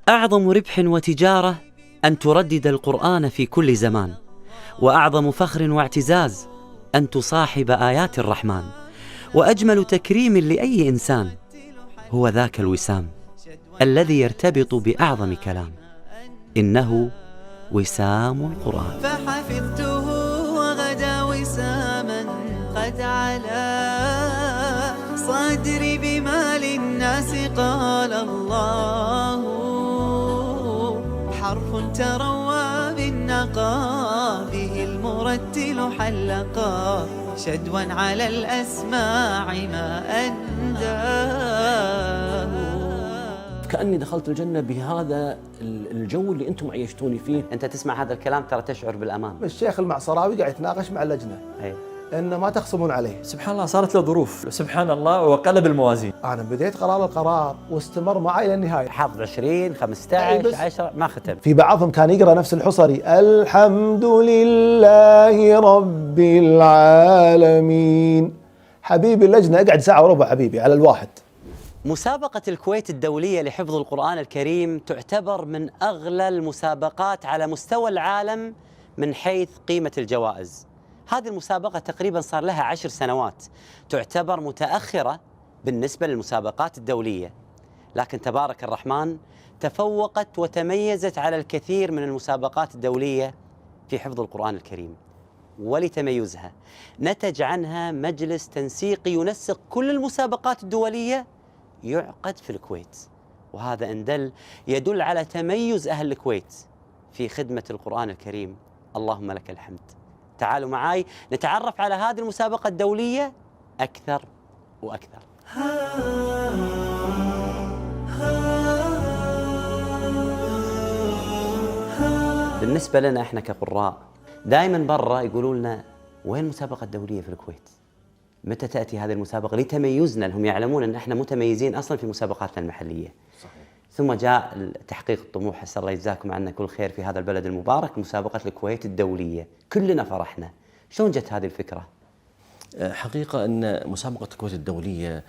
أعظم ربح وتجارة أن تردد القرآن في كل زمان، وأعظم فخر واعتزاز أن تصاحب آيات الرحمن، وأجمل تكريم لأي إنسان هو ذاك الوسام الذي يرتبط بأعظم كلام، إنه وسام القرآن. فحفظته وغدا وساما قد علا صدري بما للناس قال الله، حرف تروى بالنقى به المرتل حلقا شدوا على الأسماع ما أنداه. كأني دخلت الجنة بهذا الجو اللي أنتم عيشتوني فيه. أنت تسمع هذا الكلام ترى تشعر بالأمان. الشيخ المعصراوي قاعد يتناقش مع اللجنة إن ما تخصمون عليه. سبحان الله صارت له ظروف، سبحان الله وقلب الموازين. أنا بديت القرار واستمر معي إلى النهاية. حافظ 20 15 10 ما ختم. في بعضهم كان يقرأ نفس الحصري الحمد لله رب العالمين. حبيبي اللجنة اقعد ساعة وربع حبيبي على الواحد. مسابقة الكويت الدولية لحفظ القرآن الكريم تعتبر من أغلى المسابقات على مستوى العالم من حيث قيمة الجوائز. هذه المسابقة تقريبا صار لها 10 سنوات، تعتبر متأخرة بالنسبة للمسابقات الدولية، لكن تبارك الرحمن تفوقت وتميزت على الكثير من المسابقات الدولية في حفظ القرآن الكريم. ولتميزها نتج عنها مجلس تنسيقي ينسق كل المسابقات الدولية يعقد في الكويت، وهذا إن يدل على تميز أهل الكويت في خدمة القرآن الكريم. اللهم لك الحمد. تعالوا معاي نتعرف على هذه المسابقة الدولية أكثر وأكثر. بالنسبة لنا إحنا كقراء دائما برا يقولوا لنا وين المسابقة الدولية في الكويت؟ متى تأتي هذه المسابقة؟ لتميزنا، لهم يعلمون أن احنا متميزين أصلا في مسابقاتنا المحلية. صحيح. ثم جاء تحقيق الطموح، أسأل الله يجزاكم عنا كل خير في هذا البلد المبارك، مسابقة الكويت الدولية، كلنا فرحنا. شلون جت هذه الفكرة؟ حقيقة أن مسابقة الكويت الدولية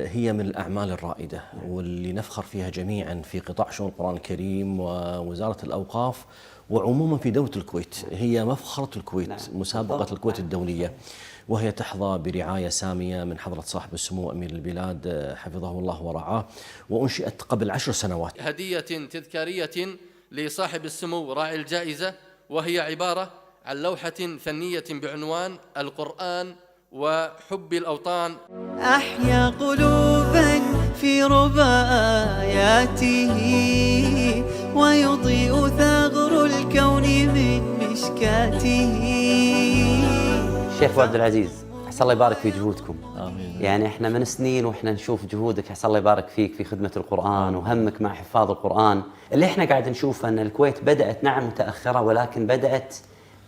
هي من الأعمال الرائدة واللي نفخر فيها جميعا في قطاع شؤون القرآن الكريم ووزارة الأوقاف وعموما في دولة الكويت. هي مفخرة الكويت. نعم. مسابقة الكويت الدولية، وهي تحظى برعاية سامية من حضرة صاحب السمو أمير البلاد حفظه الله ورعاه، وأنشئت قبل 10 سنوات. هدية تذكارية لصاحب السمو راعي الجائزة، وهي عبارة عن لوحة فنية بعنوان القرآن وحب الأوطان. أحيا قلوبا في ربا آياته ويضيء ثغر الكون من مشكاته. شيخ عبد العزيز، أحسن الله يبارك في جهودكم. آمين. يعني احنا من سنين واحنا نشوف جهودك، أحسن الله يبارك فيك في خدمة القرآن وهمك مع حفاظ القرآن. اللي احنا قاعد نشوفه أن الكويت بدأت نعم متأخرة، ولكن بدأت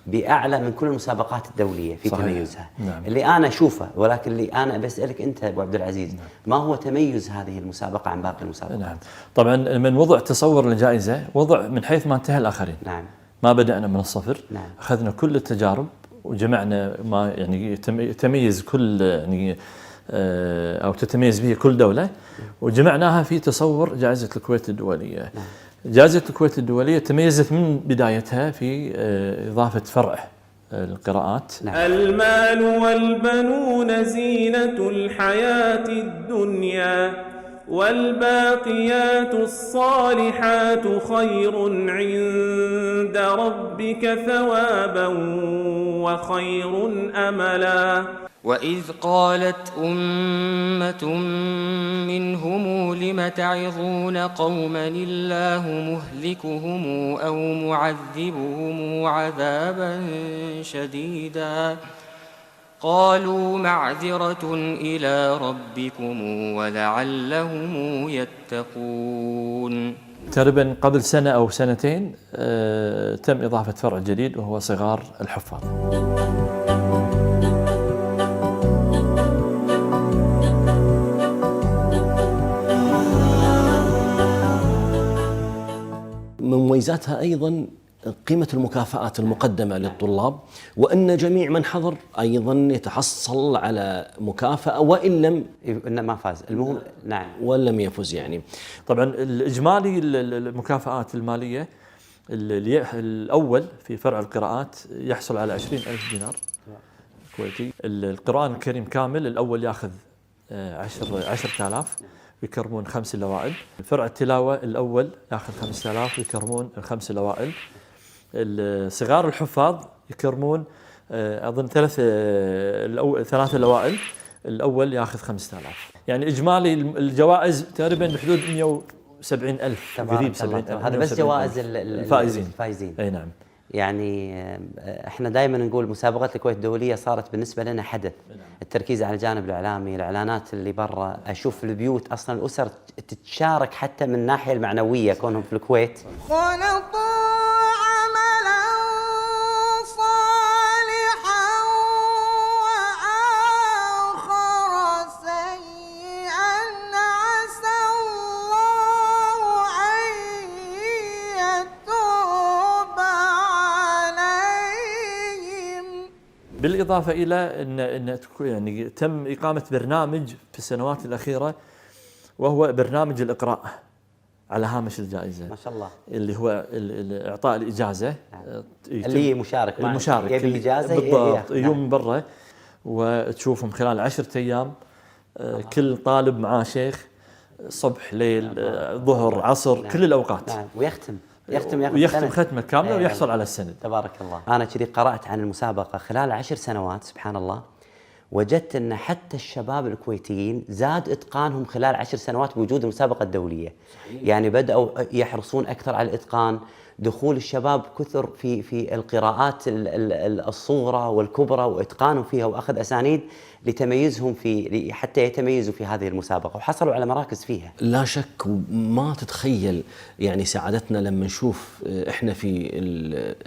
بأعلى من كل المسابقات الدولية في صحيح. تميزها. نعم. اللي أنا أشوفه، ولكن اللي أنا بسألك أنت أبو عبد العزيز، نعم. ما هو تميز هذه المسابقة عن باقي المسابقات؟ نعم. طبعا من وضع تصور الجائزة وضع من حيث ما انتهى الآخرين. نعم. ما بدأنا من الصفر. نعم. أخذنا كل التجارب وجمعنا ما يعني تميز كل يعني أو تتميز به كل دولة، وجمعناها في تصور جائزة الكويت الدولية. نعم. جائزة الكويت الدولية تميزت من بدايتها في إضافة فرع القراءات. نعم. المال والبنون زينة الحياة الدنيا والباقيات الصالحات خير عند ربك ثوابا وخير أملا. وإذ قالت أمة منهم لم تعظون قوما الله مهلكهم أو معذبهم عذابا شديدا قالوا معذرة إلى ربكم ولعلهم يتقون. تقريبا قبل سنة أو سنتين تم إضافة فرع جديد وهو صغار الحفاظ. من مميزاتها أيضا قيمة المكافآت المقدمة للطلاب، وأن جميع من حضر أيضا يتحصل على مكافأة وإن لم ما فاز، المهم نعم وإن لم يفز يعني. طبعا الإجمالي المكافآت المالية الأول في فرع القراءات يحصل على 20,000 دينار كويتي. القرآن الكريم كامل الأول يأخذ 10,000 ويكرمون 5 الأوائل. فرع التلاوة الأول يأخذ 5,000 ويكرمون 5 الأوائل. صغار الحفاظ يكرمون أظن 3 الأوائل، الأول يأخذ 5,000. يعني إجمالي الجوائز تقريبا بحدود 170,000 قريب 70,000. هذا بس جوائز الفائزين. أي نعم. يعني احنا دائما نقول مسابقات الكويت الدوليه صارت بالنسبه لنا حدث. التركيز على الجانب الاعلامي، الاعلانات اللي برا، اشوف البيوت اصلا الاسر تتشارك حتى من الناحيه المعنويه كونهم في الكويت. بالإضافة إلى أن يعني تم إقامة برنامج في السنوات الأخيرة، وهو برنامج الإقراء على هامش الجائزة ما شاء الله، اللي هو إعطاء الإجازة. اللي مشارك المشارك يبي إجازة بالضبط يوم من برا، وتشوفهم خلال 10 أيام. كل طالب معاه شيخ، صبح ليل ظهر عصر، كل الأوقات. نعم. ويختم ختمة كاملة ويحصل على السند. تبارك الله. أنا كذي قرأت عن المسابقة خلال 10 سنوات سبحان الله، وجدت أن حتى الشباب الكويتيين زاد إتقانهم خلال 10 سنوات بوجود المسابقة الدولية. يعني بدأوا يحرصون أكثر على الإتقان، دخول الشباب كثر في القراءات الصغرى والكبرى وإتقانهم فيها وأخذ أسانيد لتميزهم حتى يتميزوا في هذه المسابقة، وحصلوا على مراكز فيها. لا شك، ما تتخيل يعني سعادتنا لما نشوف احنا في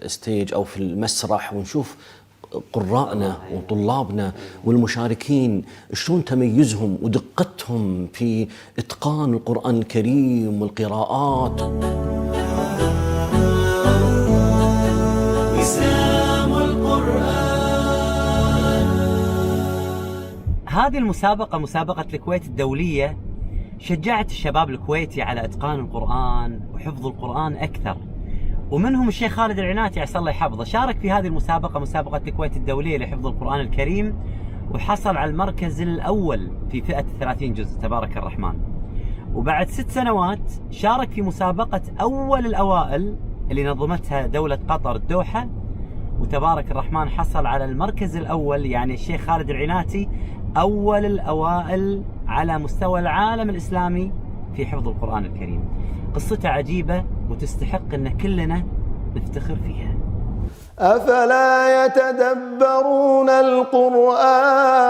الستيج او في المسرح ونشوف قراءنا وطلابنا والمشاركين شلون تميزهم ودقتهم في اتقان القرآن الكريم والقراءات. هذه المسابقة مسابقة الكويت الدولية شجعت الشباب الكويتي على إتقان القرآن وحفظ القرآن أكثر، ومنهم الشيخ خالد العناتي عسى الله يحفظه، شارك في هذه المسابقة مسابقة الكويت الدولية لحفظ القرآن الكريم، وحصل على المركز الأول في فئة 30 جزء تبارك الرحمن. وبعد 6 سنوات شارك في مسابقة أول الأوائل اللي نظمتها دولة قطر الدوحة، وتبارك الرحمن حصل على المركز الأول. يعني الشيخ خالد العناتي أول الأوائل على مستوى العالم الإسلامي في حفظ القرآن الكريم. قصته عجيبة وتستحق أن كلنا نفتخر فيها. أفلا يتدبرون القرآن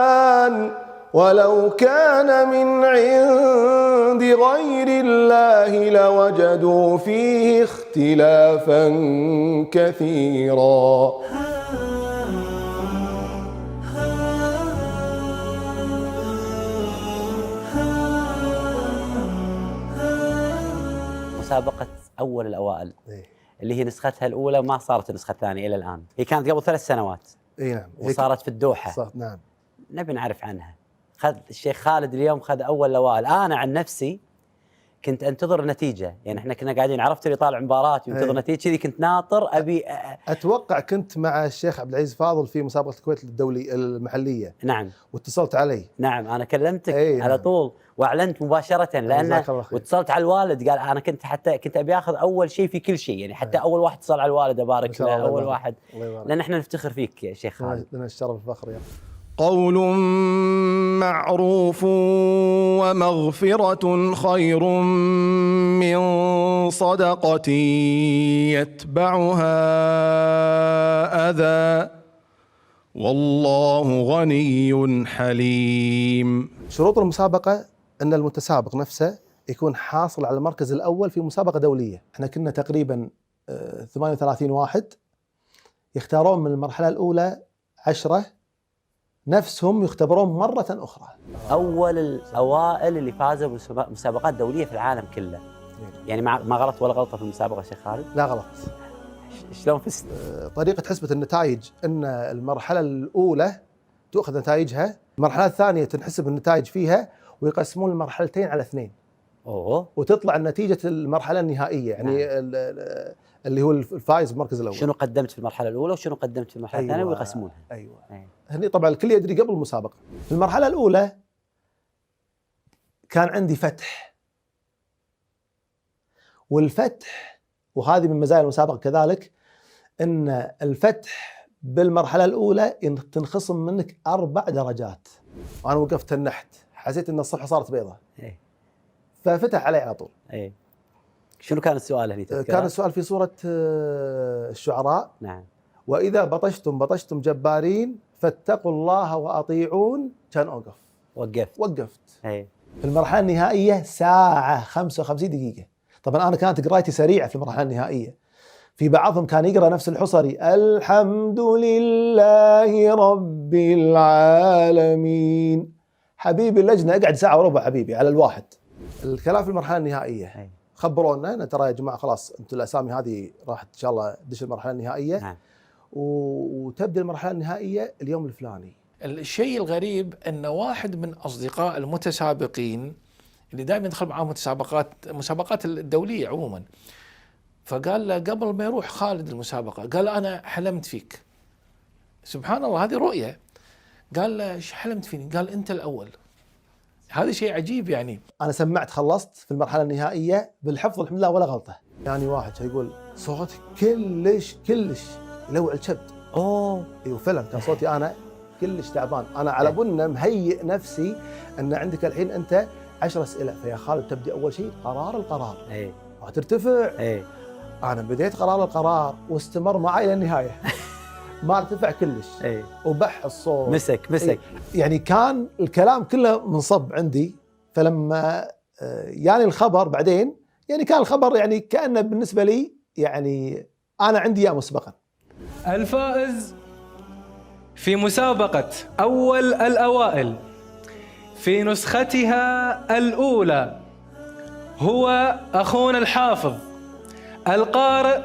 ولو كان من عند غير الله لوجدوا فيه اختلافا كثيرا. مسابقة أول الأوائل اللي هي نسختها الأولى وما صارت النسخة الثانية إلى الآن، هي كانت قبل 3 سنوات. اي نعم. وصارت في الدوحة. نعم. نبي نعرف عنها. خذ الشيخ خالد اليوم خذ أول الأوائل. أنا عن نفسي كنت أنتظر النتيجة، يعني إحنا كنا قاعدين، عرفت اللي طالع مباراة ينتظر نتيجة، كذي كنت ناطر أبي أتوقع كنت مع الشيخ عبد العزيز فاضل في مسابقة الكويت الدولي المحلية. نعم. واتصلت علي. نعم أنا كلمتك على نعم. طول وأعلنت مباشرة، لأن واتصلت على الوالد، قال أنا كنت أبي أخذ أول شيء في كل شيء، يعني حتى أول واحد اتصل على الوالد أبارك له، أول واحد، لأن إحنا نفتخر فيك يا شيخ خالد. لنا الشرف والفخر يا قول معروف ومغفرة خير من صدقة يتبعها أذى والله غني حليم. شروط المسابقة أن المتسابق نفسه يكون حاصل على المركز الأول في مسابقة دولية. احنا كنا تقريبا 38 واحد، يختارون من المرحلة الأولى 10 نفسهم يختبرون مرة أخرى. أول الأوائل اللي فازوا بمسابقات دولية في العالم كله. يعني ما غلط ولا غلطة في المسابقة شيخ خالد؟ لا غلط. شلون فزت؟ طريقة حسبة النتائج أن المرحلة الأولى تؤخذ نتائجها، المرحلة الثانية تنحسب النتائج فيها ويقسمون المرحلتين على 2. اوه وتطلع نتيجة المرحلة النهائية، يعني اللي هو الفائز بالمركز الأول. شنو قدمت في المرحلة الأولى وشنو قدمت في المرحلة الثانية ويقسمونها. أيوة. هني طبعا الكل يدري قبل المسابقة. في المرحلة الأولى كان عندي فتح، والفتح وهذه من مزايا المسابقة كذلك، أن الفتح بالمرحلة الأولى تنخصم منك 4 درجات. وأنا وقفت تنحت، حسيت أن الصفحة صارت بيضة. ففتح علي على طول. شنو كان السؤال هني تذكره؟ كان السؤال في سورة الشعراء. نعم. وإذا بطشتم جبارين فاتقوا الله وأطيعون. كان أوقف. وقفت. في المرحلة النهائية ساعة 55 دقيقة. طبعا أنا كانت قرايتي سريعة في المرحلة النهائية. في بعضهم كان يقرأ نفس الحصري، الحمد لله رب العالمين. حبيبي اللجنة اقعد ساعة وربع حبيبي على الواحد. الكلام في المرحلة النهائية خبرونا أن ترى يا جماعة خلاص أنتم الأسامي هذه راح إن شاء الله تدش المرحلة النهائية. نعم. وتبدأ المرحلة النهائية اليوم الفلاني. الشيء الغريب أن واحد من أصدقاء المتسابقين اللي دائما يدخل معاهم مسابقات الدولية عموما، فقال له قبل ما يروح خالد المسابقة، قال أنا حلمت فيك. سبحان الله، هذه رؤية. قال له ايش حلمت فيني؟ قال أنت الأول. هذا شيء عجيب. يعني أنا سمعت خلصت في المرحلة النهائية بالحفظ الحمد لله ولا غلطة. يعني واحد يقول صوتي كلش يلوع الكبد. ايوه فعلا كان صوتي أنا كلش تعبان. أنا على بنا مهيئ نفسي أن عندك الحين أنت 10 أسئلة، فيا خالد تبدأ أول شيء القرار وترتفع. أنا بديت القرار واستمر معي إلى النهاية. ما ارتفع كلش. وبح الصوت مسك. يعني كان الكلام كله منصب عندي. فلما يعني الخبر بعدين، يعني كان الخبر يعني كأنه بالنسبة لي يعني أنا عندي إياه مسبقا. الفائز في مسابقة أول الأوائل في نسختها الأولى هو أخونا الحافظ القارئ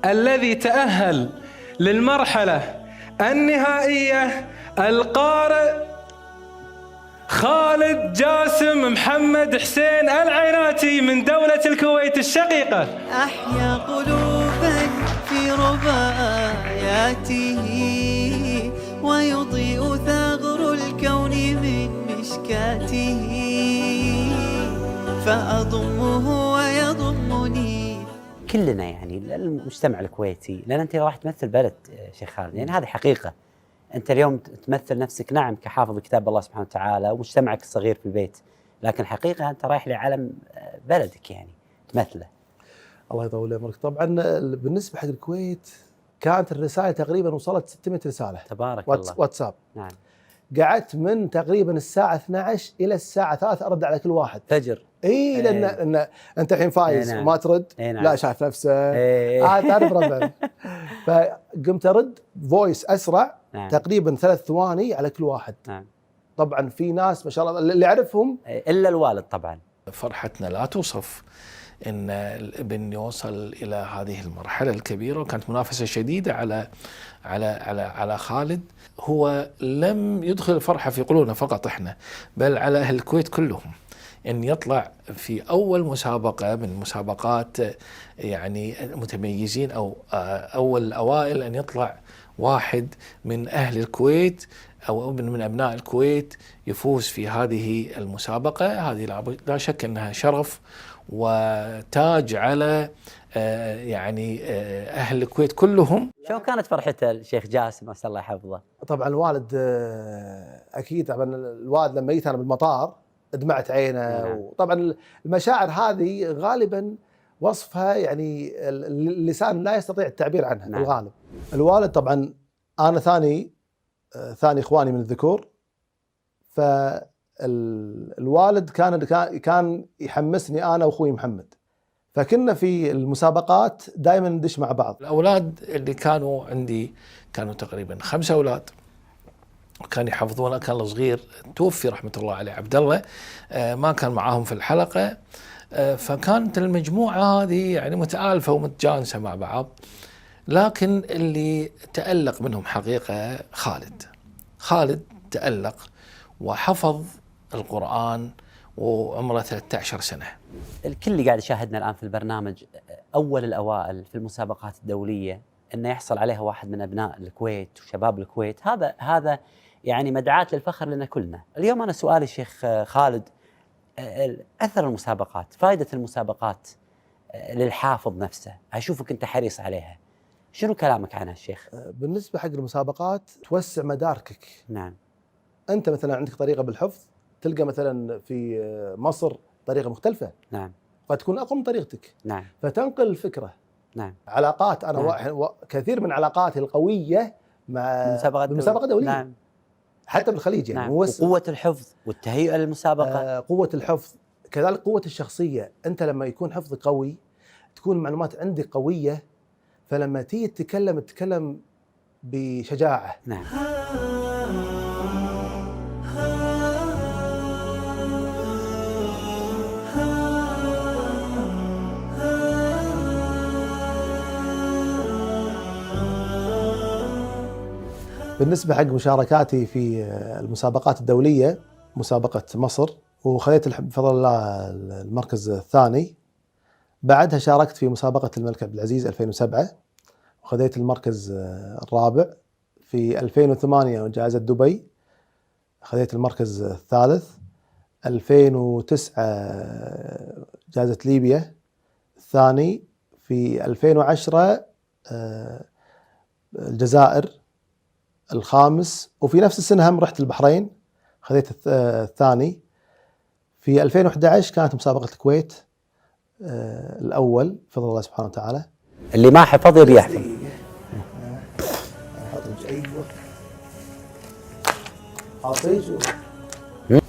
الذي تأهل للمرحلة النهائية، القارئ خالد جاسم محمد حسين العيناتي من دولة الكويت الشقيقة. أحيا قلوبا في ربى آياته ويضيء ثغر الكون من مشكاته فأضمه ويضمني. كلنا يعني المجتمع الكويتي، لأن أنت راح تمثل بلد شيخ خالد، يعني هذه حقيقة. أنت اليوم تمثل نفسك نعم كحافظ كتاب الله سبحانه وتعالى ومجتمعك الصغير في البيت، لكن حقيقة أنت رايح لعلم بلدك يعني تمثله. الله يطول عمرك. طبعا بالنسبة حق الكويت كانت الرسالة تقريبا وصلت 600 رسالة. تبارك الله. واتساب. نعم. قعدت من تقريبا الساعة 12 إلى الساعة 3 أرد على كل واحد. فجر. لأن أنت الحين فايز وما ترد. نعم. لا شايف نفسه. تعرف ربع. فقمت أرد فويس أسرع. نعم. تقريبا 3 ثواني على كل واحد. نعم. طبعا في ناس ما شاء الله اللي أعرفهم إلا الوالد طبعا. فرحتنا لا توصف إن الابن يوصل إلى هذه المرحلة الكبيرة، وكانت منافسة شديدة على خالد. هو لم يدخل الفرحة في قلوبنا فقط إحنا، بل على أهل الكويت كلهم، أن يطلع في أول مسابقة من مسابقات يعني متميزين أو أول الأوائل، أن يطلع واحد من أهل الكويت أو ابن من أبناء الكويت يفوز في هذه المسابقة. هذه لا شك أنها شرف وتاج على يعني أهل الكويت كلهم. شو كانت فرحته الشيخ جاسم أسأل الله يحفظه؟ طبعا الوالد أكيد، طبعا الوالد لما جيت أنا بالمطار دمعت عينه. وطبعا المشاعر هذه غالبا وصفها يعني اللسان لا يستطيع التعبير عنها. نعم. الغالب الوالد طبعا أنا ثاني إخواني من الذكور، فالوالد كان يحمسني أنا وأخوي محمد، فكنا في المسابقات دائما ندش مع بعض. الأولاد اللي كانوا عندي كانوا تقريبا 5 أولاد، وكانوا يحفظون. كان الصغير توفي رحمة الله عليه عبد الله، ما كان معاهم في الحلقة، فكانت المجموعة هذه يعني متآلفة ومتجانسة مع بعض. لكن اللي تألق منهم حقيقة خالد تألق وحفظ القرآن وعمره 13 سنة. الكل اللي قاعد يشاهدنا الآن في البرنامج أول الأوائل في المسابقات الدولية أنه يحصل عليها واحد من أبناء الكويت وشباب الكويت، هذا يعني مدعاة للفخر لنا كلنا. اليوم أنا سؤالي شيخ خالد، أثر المسابقات، فائدة المسابقات للحافظ نفسه، أشوفك أنت حريص عليها، شنو كلامك عنها الشيخ؟ بالنسبة حق المسابقات توسع مداركك. نعم. أنت مثلا عندك طريقة بالحفظ، تلقى مثلا في مصر طريقة مختلفة. نعم. قد تكون أقوى من طريقتك. نعم. فتنقل الفكرة. نعم. علاقات أنا نعم. كثير من علاقاتي القوية مع مسابقة دولية. نعم. حتى بالخليج يعني. نعم. وقوة الحفظ والتهيئة للمسابقة. قوة الحفظ، كذلك قوة الشخصية. أنت لما يكون حفظك قوي تكون المعلومات عندك قوية، فلما تيجي تتكلم بشجاعة. نعم. بالنسبة حق مشاركاتي في المسابقات الدولية، مسابقة مصر وخذيت بفضل الله المركز الثاني. بعدها شاركت في مسابقة الملك عبد العزيز 2007 وخذيت المركز الرابع. في 2008 جائزة دبي خذيت المركز الثالث. 2009 جائزة ليبيا الثاني. في 2010 الجزائر الخامس. وفي نفس السنة هم رحت البحرين خذيت الثاني. في 2011 كانت مسابقة الكويت الأول بفضل الله سبحانه وتعالى. اللي ما حفظ يبي يحفظ.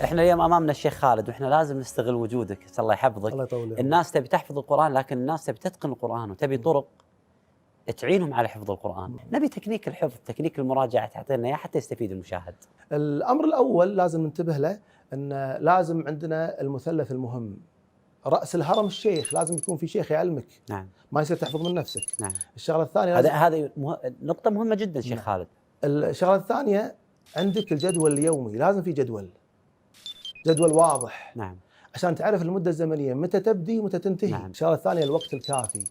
احنا اليوم امامنا الشيخ خالد، واحنا لازم نستغل وجودك، الله يحفظك. الله يطول. الناس تبي تحفظ القرآن، لكن الناس تبي تتقن القرآن وتبي طرق تعينهم على حفظ القرآن. نبي تكنيك الحفظ، تكنيك المراجعة تعطينا اياه حتى يستفيد المشاهد. الأمر الأول لازم ننتبه له، أن لازم عندنا المثلث المهم. رأس الهرم الشيخ، لازم يكون في شيخ يعلمك. نعم. ما يصير تحفظ من نفسك. نعم. الشغلة الثانية هذه نقطة مهمة جدا شيخ خالد. الشغلة الثانية عندك الجدول اليومي، لازم في جدول واضح. نعم. عشان تعرف المدة الزمنية متى تبدي ومتى تنتهي. نعم. الشغلة الثانية الوقت الكافي.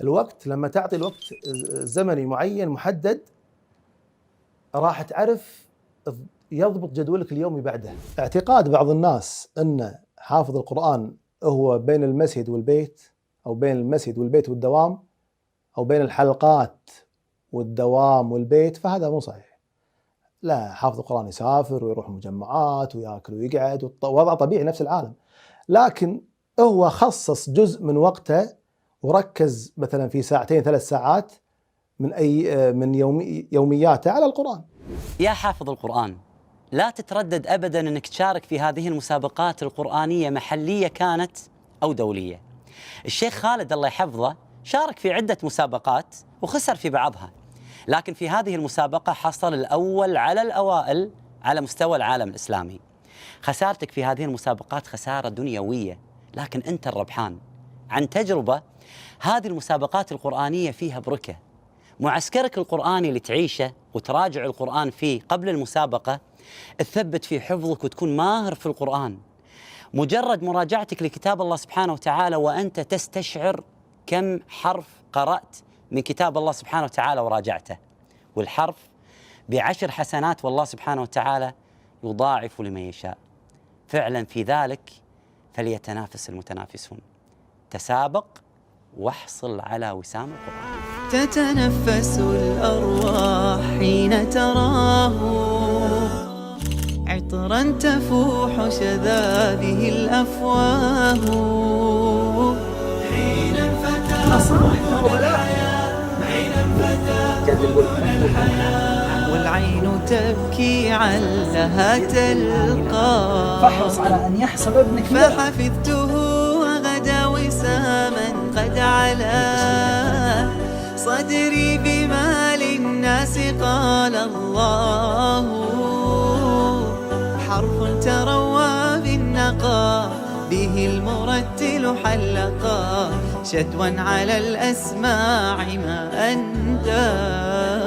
الوقت لما تعطي الوقت زمني معين محدد راح تعرف يضبط جدولك اليومي بعده. اعتقاد بعض الناس أن حافظ القرآن هو بين المسجد والبيت، أو بين المسجد والبيت والدوام، أو بين الحلقات والدوام والبيت، فهذا مو صحيح. لا، حافظ القرآن يسافر ويروح مجمعات ويأكل ويقعد ووضع طبيعي نفس العالم، لكن هو خصص جزء من وقته وركز مثلا في 2 3 ساعات من يومياته على القرآن. يا حافظ القرآن، لا تتردد أبدا أنك تشارك في هذه المسابقات القرآنية، محلية كانت أو دولية. الشيخ خالد الله يحفظه شارك في عدة مسابقات وخسر في بعضها، لكن في هذه المسابقة حصل الأول على الأوائل على مستوى العالم الإسلامي. خسارتك في هذه المسابقات خسارة دنيوية، لكن أنت الربحان. عن تجربة، هذه المسابقات القرآنية فيها بركة. معسكرك القرآني اللي تعيشه وتراجع القرآن فيه قبل المسابقة تثبت في حفظك وتكون ماهر في القرآن. مجرد مراجعتك لكتاب الله سبحانه وتعالى وأنت تستشعر كم حرف قرأت من كتاب الله سبحانه وتعالى وراجعته، والحرف ب10 حسنات، والله سبحانه وتعالى يضاعف لمن يشاء. فعلا في ذلك فليتنافس المتنافسون. تسابق واحصل على وسام القرآن. تتنفس الأرواح حين تراه، عطرا تفوح شذابه الأفواه. حين انفتح الحياة، حين انفتح الحياة، والعين تبكي علها تلقاه. فاحرص على أن يحسب ابنك. فحفظته وغدا وساما قد علا صدري بما للناس قال الله. حرف تروى بالنقى به المرتل حلقا، شدوا على الأسماع ما أنداه.